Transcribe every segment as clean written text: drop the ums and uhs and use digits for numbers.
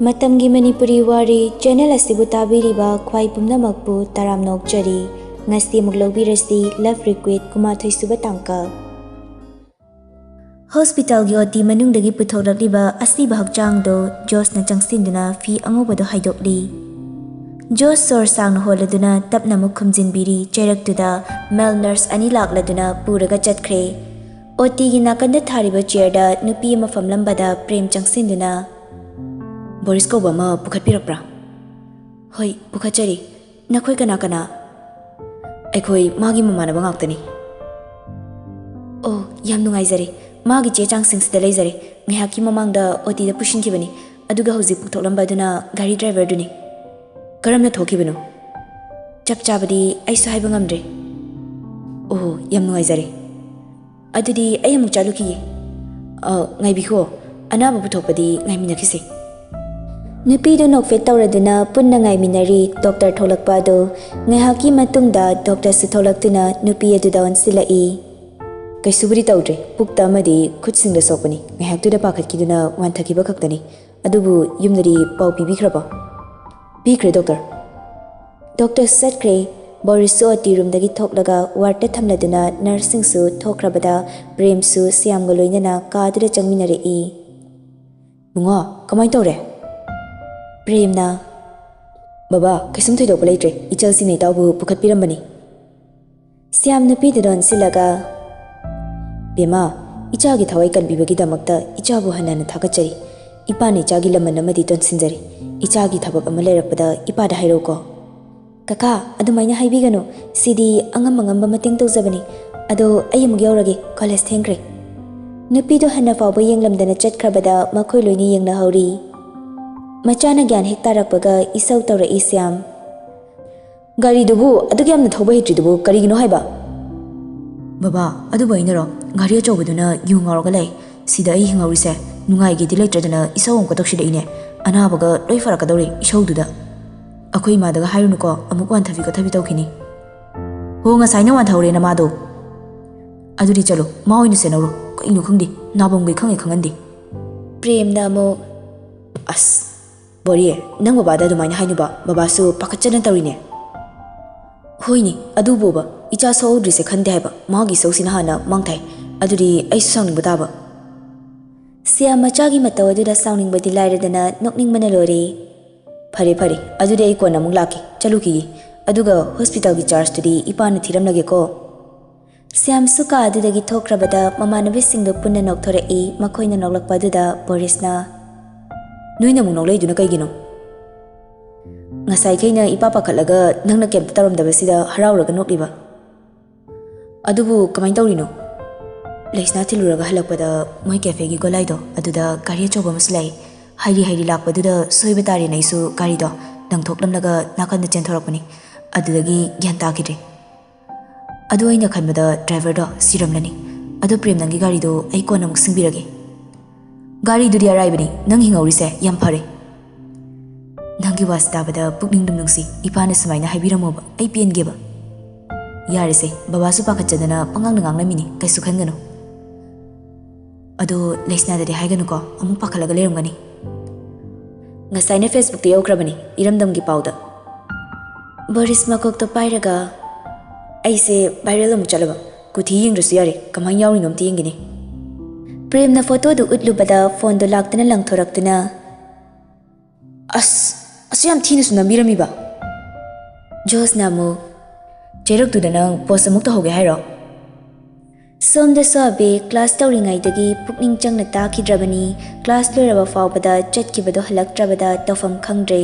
Matamgi Manipuri Wari channel asibu tabiriba khwai pumnamakpu taramnokchari ngasti muglobirasi left Requite Khumancha suba tangka Hospital gi oti manungdagi puthoragliba asiba hakchangdo Jos na changsinduna fi angobado haidokli Jos sor sang holaduna tapna mukhumjinbiri chairaktuda male nurse ani lakladuna puraga chatkre oti gi nakanda thariba chairda nupi ama famlambada prem changsinduna Boris ko bama pukhatpirakpra hoi pukhachari nakhoi kana kana aikhoi magi mamanaba ngaktani oh yam nungaizari magi che changsing sida leizari ngihaki mamangda oti da pushinkibani aduga hoji pukthoklambaduna gari driver duni karamna thokibano chapchabadi aisu haiba ngamdre oh yam nungaizari adudi ayamu chaluki ngaibikho anaba puthokpadi ngaiminakise Nupido nokfet tawraduna punna ngaiminari doctor tholakpado ngaihaki matungda doctor su tholaktuna nupi aduda onsilai kaisuburi tawdre pukta amadi khutsingda sokpani ngaihaktuda pakhatkiduna wanthakiba khaktani adubu yumnari pau pibikraba bikre doctor satkre Boris oti room dagi thoklaga warte thamladuna nursing su thokrabada prem su siamga loinana kadra changminare e bunga kamai tawre Premna Baba kaisum thoidok leitre ichal sine tawbu pukhat pirambani Siam nupi dedon silaga Bema icha gi thawai kan bibagi damakta icha bu hanana thakachari ipa ne cha gi laman amadi ton sinjari icha gi thabak ama lerakpada ipa da hairo ko Kaka adumaina haibigano sidi angam angamba mating tawjabani ado ayam gyawrage college thengkre Nupi do hanna fawba yenglamdana chatkrabada makhoi loini yengna hauri Machana gyan hektarakpaga isau tawra isyam Gari dubu adu gyamna thoba hitri dubu karigino haiba Baba adu bainaro gari achobaduna yu ngawraga lei sida ai hingawrise nungai gi dilai tradana isau onka tokshida ine anabaga loi farakadori isau duda akhoi madaga hairunuko amuk wan thabi ko thabi tawkhini ho nga saina wan thawre na mado aduri chalo ma oinu senawro kainu khungdi nabong gi khangi khangandi prem namo as Boriye, nang babada dumaina hainuba, babasu pakachana tawrine. Hoini, adu boba, icha saudrise khande haiba, magi sausina hana mangthai, aduri aisu sawning badaba. Siya machagi mataw aduda sawning badi lairadana nokning manalore. Phare, aduri ai kona mung laki, chaluki, aduga hospital gi charge tudi ipana thiramlage ko. Siyam suka adudagi thokrabada mamanabisingdo punna nokthore e makhoina noklakpa aduda Borisna. Nuina mung noklay duna kaygino Ngasay kayna ipapa khalaga nangna kemta taramdabasida harawraga nokliba Adubu kamay tawrino Laisna thiluraga halakpada moy cafe gi golaido aduda gari achoba maslay hairi lakpaduda soiba tari naisu gari do nangthoklamlaga nakanda chenthorakpani adudagi gyan takidre adu aina khanbada driver do siramlani adu prem nangi gari do ai kona muk singbirage Gari duri araibani nang hingaurise yam phare Nangi wastabada pukning dum nungsi ipana sumaina haibiramoba ai piengeba Yarise baba su pakachadana pangang nangang namini kaisu khangano Ado leisna dade haiganu ko amu pakhalaga lerumgani Ngasaina Facebook te yokrabani iramdamgi pauda Boris makok to pairaga aise viral amu chalaba kuthi yingrasu yare kamang yawri nom ti yingini Prem na photo do utlubada phone do laktana langthoraktuna Asyam thina sunambirami ba Jos namu Cherak tu danang post amuk to hoge hairo Somda sabe class tawringai dagi pukning changna takidrabani class loraba fawbada chatkibado halaktrabada tawfam khangdre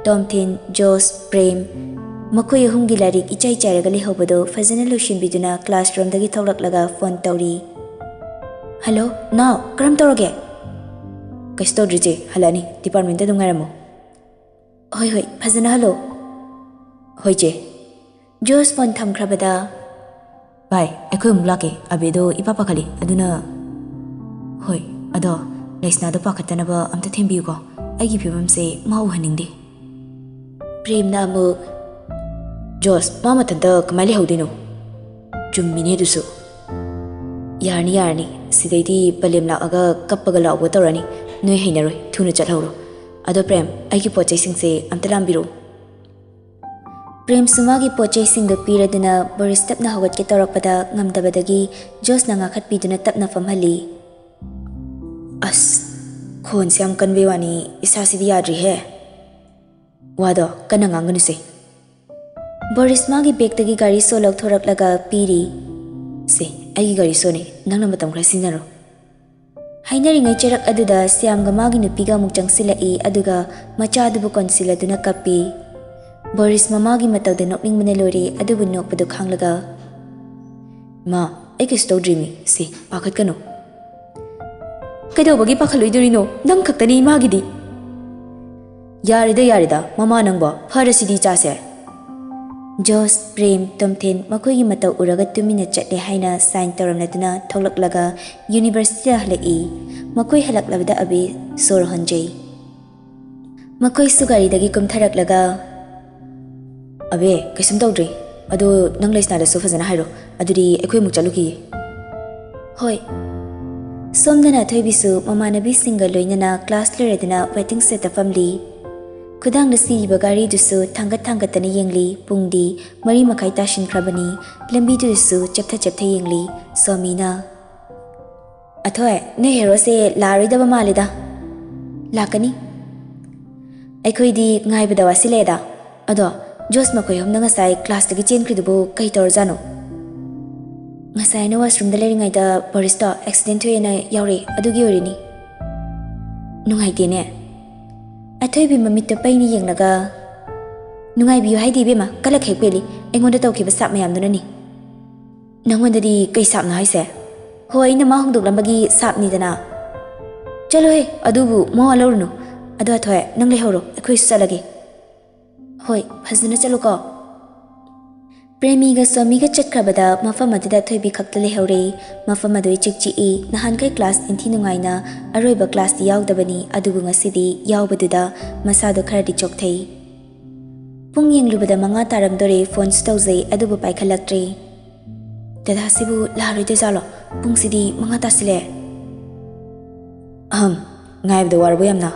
Tomthin Jos Prem Makoi ahumgi larik ichai chairaga lehobado fazana losinbiduna classroom dagi thawraklaga phone tawri Hello, now, karam tawrage? Kaisto drije, halani, department da dungaramo. Hoi, phazana hello. Hoi je. Jos phone thamkrabada. Bye, akhoi mulake, abedo ipapa khali, aduna. Hoi, ado, laisna do pakhatanaba amta thembiu ko. Aigi phibam se mau haningdi. Prem namu. Jos, mama thanda kamali haudino. Jummine dusu. Yarni, sidaidi balim laaga kappaga lawa tawrani noi heinaroi thuna chalhawro Ado Prem, aigi pochai singse amta lambiro. Prem sumagi pochai sing do piraduna Boris tapna hogat ke torakpada ngamdabadagi Jos na ngakhatpiduna tapna famhali. As, khon siam kanwe wani isasidi yadri he. Wado kana nganganu se. Boris magi bektagi gari solok thoraklaga piri. Se, aigi gari sone nangna matam khra sinaro. Hainari cherak aduda siam ga magi nupiga mukjang silai aduga macha adubu konsiladuna kapi. Boris mamagi matawda nokning manelori adubu nokpadu khanglaga. Ma, aiki sto dreamy se pakhat kano. Kaido bagi pakhaluidurino nang khaktani magidi. Yarida mama nangba pharasidi chase. Jos Prem Tomthen makoigi mataw uraga tumina chatle haina sign tawramladuna tholaklaga university halai makoi halaklabada abi sor hanjai. Makoi sugari dagi kumtharaklaga abe kaisum tawdri ado nang leisna da so fazana hairo aduri ekoi muk chaluki. Hoi somdana thoibisu mamanabi single loinana class leredana waiting set of family. Kudang da siriba gari dusu thangatani yengli pungdi mari makai tashin krabani lambi dusu chaptha yengli somina. Athoy ne hero se larida ba malida. Lakani. Aikoi di ngai bada wasileda. Ado Jos makoi homna ngasai class tagi chen kridubu kai tor jano. Ngasai na washroom da leringai da barista accident hoyena yauri adugi orini. Nungai tine. Athoy bi mamit to paini yenglaga nungai biu haidi bema kala khekpeli engonda tawkhiba sap mayam dunani nangonda di kai sap na haise hoi na ma hongdok lambagi sap ni dana chalo he adubu mo alornu adu athoy nang le horo ekhoi salage hoi phazna chalo ko Premi ga Swami ga chakrabada mafam adida thoibi khaktale hore mafam adoi chikchi e nahan kai class inthi nungaina aroiba class di yaudabani adubu ngasidi yaubaduda masado kharadi chokthai pung yenglubada manga taramdore phone stawzai adubu paikhalaktre dada sibu laroide jalo pung sidi manga tasile ngaibda warbo yamna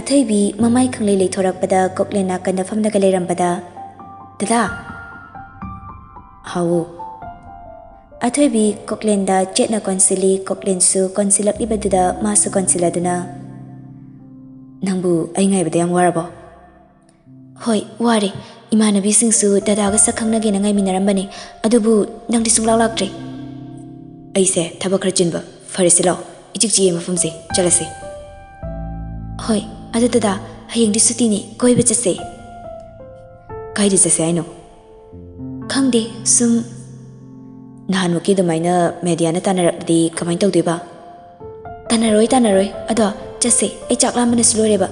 athoibi mamai khanglei leithorakpada koklena kana famna ga leirambada dada How? Athoibi Koklenda Chetna Consili Koklensu Consilak Ibaduda Masu Consiladuna Nangbu Aingai Badam Warabo Hoi, Wari, Imanabi Singsu Dadaga Sakangna Genangai Minarambani Adubu Nangdi Sunglaw Laktre Aise Tabakrajinba Farisilo Ichikji Mafumse Jalase Hoi, Adada Haying Disutini Koi Bachase Kai Disase I know Khangde sum nahanmuki dumaina mediana tanarakdi kamai tawdeba tanaroi ado chase ai chaklamana sloreba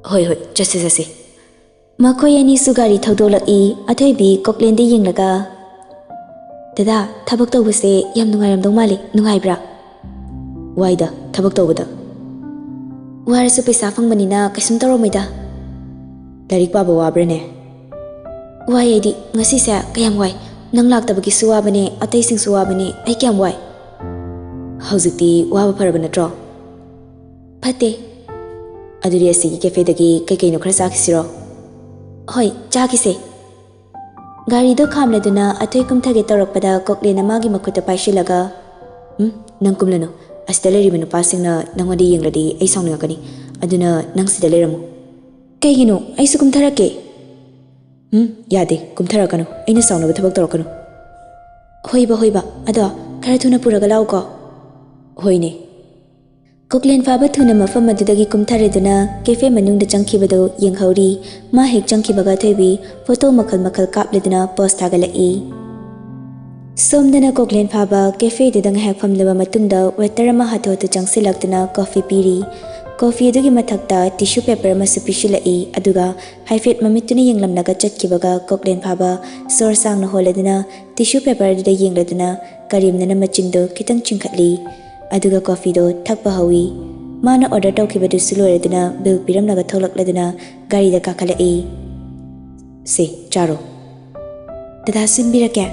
hoi chase makoi ani sugari thodolaki athaibi koklendi yenglaga dada thabak tawbase yam nungairam dongmali nungaibra waida thabak tawbada warasu paisa phangbanina kaisum tawromaida larik paba wabrene Why edi ngasi sa kayam wai nang laktabagi suwabane atay sing suwabane ay kayam wai hauzikti waba parabana tro Pate aduri asigi cafe dagi kay no khara sakisiro Hoi chakise Gari do khamleduna atay kumthage tawrakpada koklena magi makhuta paisilaga nang kumlano asdaleri menu passing na nangodi yengladi ay sawningakani aduna nang sidaleramu kaygino ay sukumtharake Yade, kumtharakano, aina sauna bathabak tarakano. Hoiba, ado, karathuna puragalau ko. Hoine. Koklen faba thuna mafam adudagi kumthareduna cafe manungda changkhibado yenghauri ma hek changkhibaga thoibi photo makal kapleduna post thagalai. Somdana koklen faba cafe dedang hek famlaba matungda waiter ma hathotu changsilaktuna coffee piri. Coffee adugi mathakta tissue paper masu pisilai aduga haifet mamituna yenglamnaga chatkibaga koklen phaba sor sangna holaduna tissue paper aduda yengladuna karimnana machindo kitang chingkhatli aduga coffee do thakpa hawi mana order tawkhibadu suloreduna bill piramnaga tholakladuna gari da kakhalai se charo dada simbirake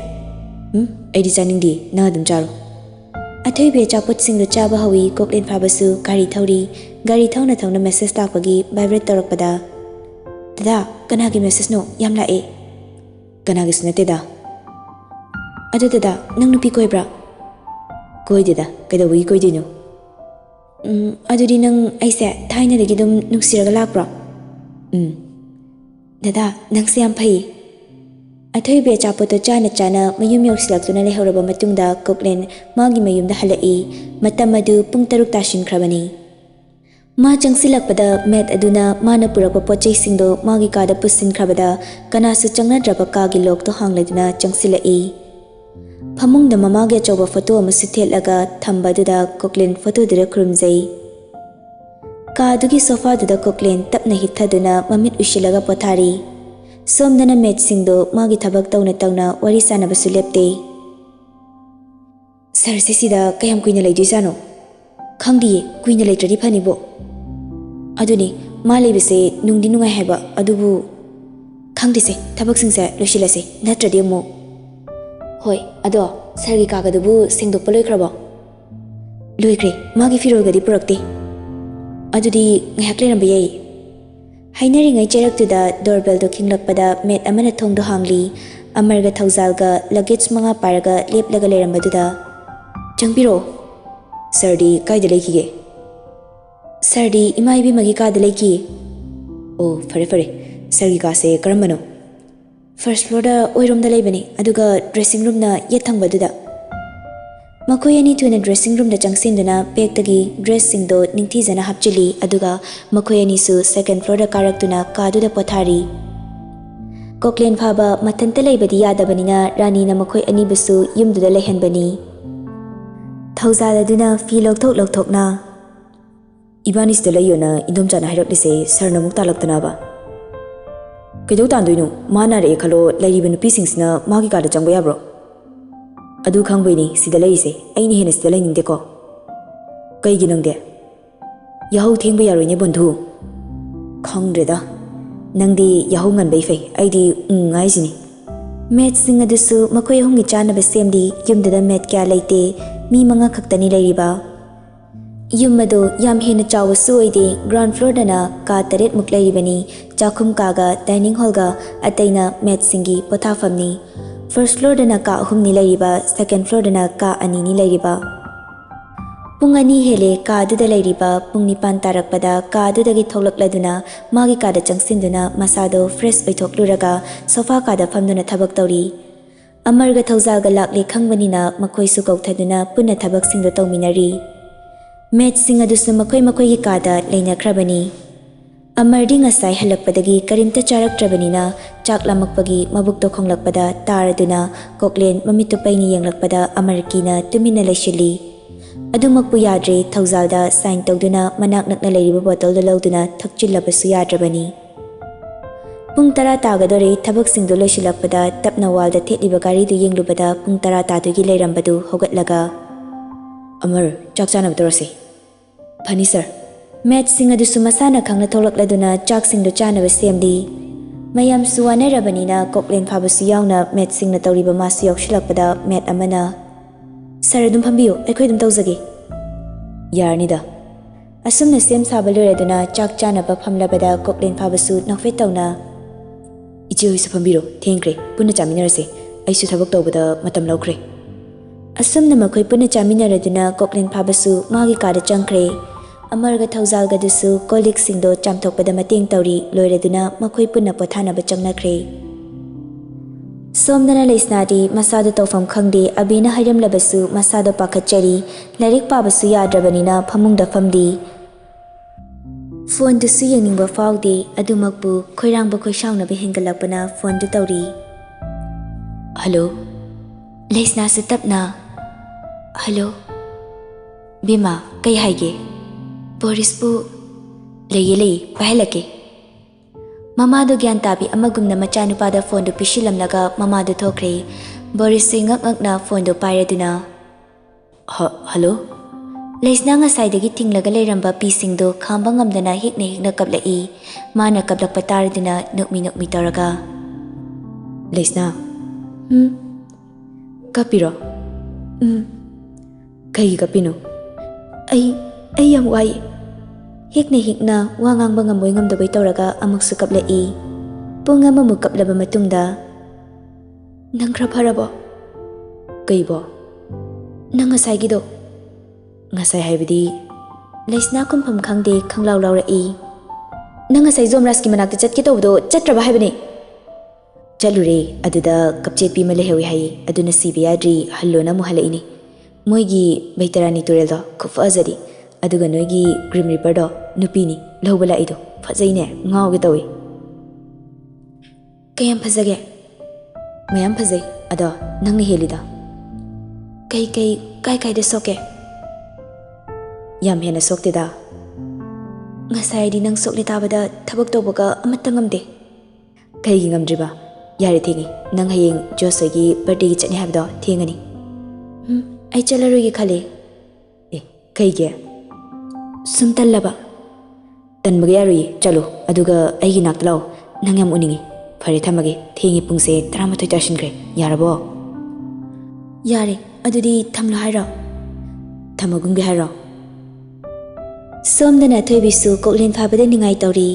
aidi chaningdi na adum charo Athoibe chapot singdo chaba hawi koklen phabasu gari thauri gari thongna thongna message takpagi vibrate tawrakpada dada kanagi message no yam lae kanagi sunate da adu dada nang nupi koibra koi deda kaidawi koi dino adudi nang aise thaina degi dum nuksiraga lakpra dada nang se yam phai athoi be chapoto chana chana mayum yoksilaktuna lehoraba matungda koklen magi mayumda halai matam adu pung 6 tashin khrabani ma changsilakpada met aduna mana purakpa pochei singdo magi kada pusin khrabada kanasu changna draba kagi lok to hangleduna changsilai phamungda mamage choba photo amasu thelaga thambadуда koklen photo dira krumjai ka dugi sofa duda koklen tapna hithaduna mamit ushilaga pothari somdana met singdo magi thabak tawna tawna wari sanabasu lepte sir sisida kayam kuina leidui sano khangdi kuina leitradi phanibo aduni ma leibise nungdi nungai heba adubu khangdise thabak singse losilase natradi mo hoi ado sargi kagadubu singdokpa loikrabo loikre magi firolgadi purakte adudi ngahak leramba yai hainari ngai cheraktuda doorbell do kinglakpada met amana thongdo hangli amarga thaujalga luggage manga paraga leplaga lerambaduda changbiro sardi kaida leikige sardi imaibi magi kada leiki oh fare fare sargi kase karambano first floor da oirom da leibani aduga dressing room na yethangbaduda makoi ani tuina dressing room da changsinduna bag tagi dressing do ningthijana hapchili aduga makoi ani su second floor da karaktuna kadu da pothari koklen phaba mathanta leibadi yadabanina rani na makoi ani busu yumdu da lehenbani thaujadaduna fi lokthok na ibani sta layona indom chana hairoklise sarna mukta laktana ba kaido tandoino mana re khalo lairiba nupi singsna magi kada changba yabro adu khangbaini sida leise aini hena sida laininde ko kaigi nangde yahau thengba yaroine bondhu khangdreda nangdi yahau ngan bai fai aidi ngai jini met sing adusu makoi hongi chana ba semdi yumda met kya leite mi manga khaktani leiriba yumado yam hena chawasu oide ground floor dana ka taret muk leiribani chakhum kaga dining hall ga ataina met singi pothafamni first floor dana ka ahumni leiriba second floor dana ka anini leiriba pungani hele ka duda leiriba pungni pan tarakpada ka dudagi tholakladuna magi ka da changsinduna masado fresh oithokluraga sofa ka da famduna thabak tawri amarga thaujalga lakle khangbanina makoi su kokthaduna punna thabak singdo tawminari met sing adusu makoi gi kada leina khrabani amardi ngasai halakpadagi karimta charaktrabanina chaklamakpagi mabukto khonglakpada taraduna koklen mamitu paini yenglakpada amarkina tumina leishili adumakpu yadre thaujalda sign tawduna manak nakna leiriba bottle da lawduna thakchillabasu yadrabani pung 10 tagadore thabak singdo loisilakpada tapna walda theliba gari du yenglubada pung 10 tadugi leirambadu hogatlaga amar chakchana btorase phani sir met sing adu sumasana khangna tholakladuna chak sing do chana semdi mayam suwana rabanina koklen phabasu yauna met sing na tawriba masu yokshilakpada met amana sir dum phambiyo ekhoi dum tawjage yarnida asumna sem sabalureduna chak chana ba phamlabada koklen phabasu nokfe tawna ichi hoi sapambiro thengkre punna chaminarase aisu thabak tawbada matam lawkre asumna makhoi punna chaminaraduna koklen phabasu magi kada changkre amarga thaujalga dusu kolik singdo chamthokpada mateng tawri loireduna makhoi punna pothana ba changnakre somdana leisnadi masado tawfam khangde abina hairam labasu masado pakhachari larik pabasu yadrabanina phamungda famdi phone dusu yeningba fawde adumakbu khoirangba khoishauna ba hengalakpana phone du tawri hello leisna se tapna hello bima kai haige Borispu lei pahelake mama do gyan tabi amagumna machanu pada phone do pishilamlaga mama do thokre Boris singak ngakna phone do paireduna hello leisna nga saidagi tinglaga leiramba pising do khamba ngamdana hikna kaplai mana kaplak pataraduna nukmi taraga leisna kapiro kai kapino ai yam wai hikna wa ngangbang ngamoi ngamdabai tawraga amaksu kaplai pung amamu kaplaba matungda nang khra pharabo kaibo nang ngasai gido ngasai haibidi laisna kumpham khangde khanglaw lawrai nang ngasai zomras ki manakta chatki tawdo chatraba haibani chalure aduda kapchepi male hewi hai aduna sibiyadri hallona mu halaini moigi baitarani tureldo khufazari aduga noigi grim reaper do nupini lobala ido fajaine ngawge tawi kayam phajage mayam phajai ado nangni helida kai de soke yam hena sokte da ngasai di nang sokle tabada thabak toboga amatang ngamde kai gi ngamdriba yare thingi nang hayeng josogi birthday gi chani habdo thengani ai chalaro gi khale kai ge sum tallaba tanbage yari chalo aduga ai gi naktlaw nang yam uningi phare thamage thengi pungse 13 tashin gre yarabo yare adudi thamlo hairo thamagumge hairo somdana thoibisu koklin phabada ningai tawri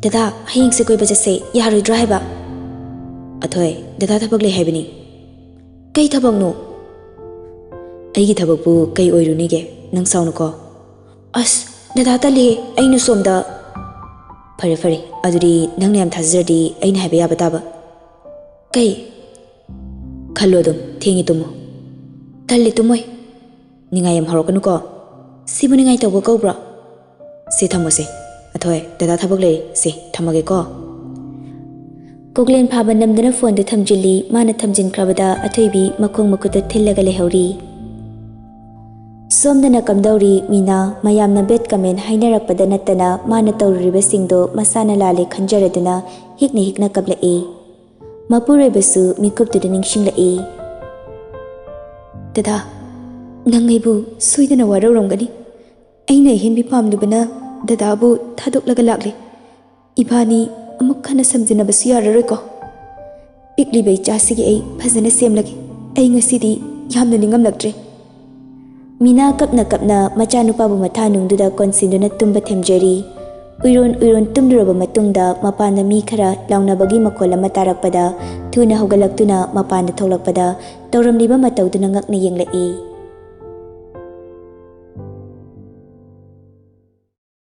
dada hayeng se koi baja se yaroi driver athoi dada thabak le haibini kai thabak no ai gi thabak bu kai oiruni ge nang saunu ko as dada ta le ainu somda fare aduri nang ne am thazrdi aina haiba ya bataba kai khalodum thengi tumo talli tumoi ningai am horokanu ko sibu ningai tawbo kobra se thamose athoi dada thabak le se thamage ko koklen phaba namdana phone du thamjili mana thamjin krabada athoibi makhong makuta thillaga le hauri somdana kamdauri mina mayamna bet comment hainarakpada natana mana tawriba singdo masana lale khanjaraduna hikna kabla e mapure basu mikuptu de ningsingla e dada nangaibu suidana warorongani aina hinbi pamlubana dadabu thadoklaga lagle ibani amuk khana samjina basu yararoi ko pikli bai chasigi ai phajana semlagi ai ngasidi yamna ningam laktre mina kapna machanupa bu matha nungduda konsinduna tumba themjari uiron tumduraba matungda mapanda mi khara launabagi makola matarakpada thuna hogalaktuna mapanda tholakpada tawramliba matawduna ngakna yenglai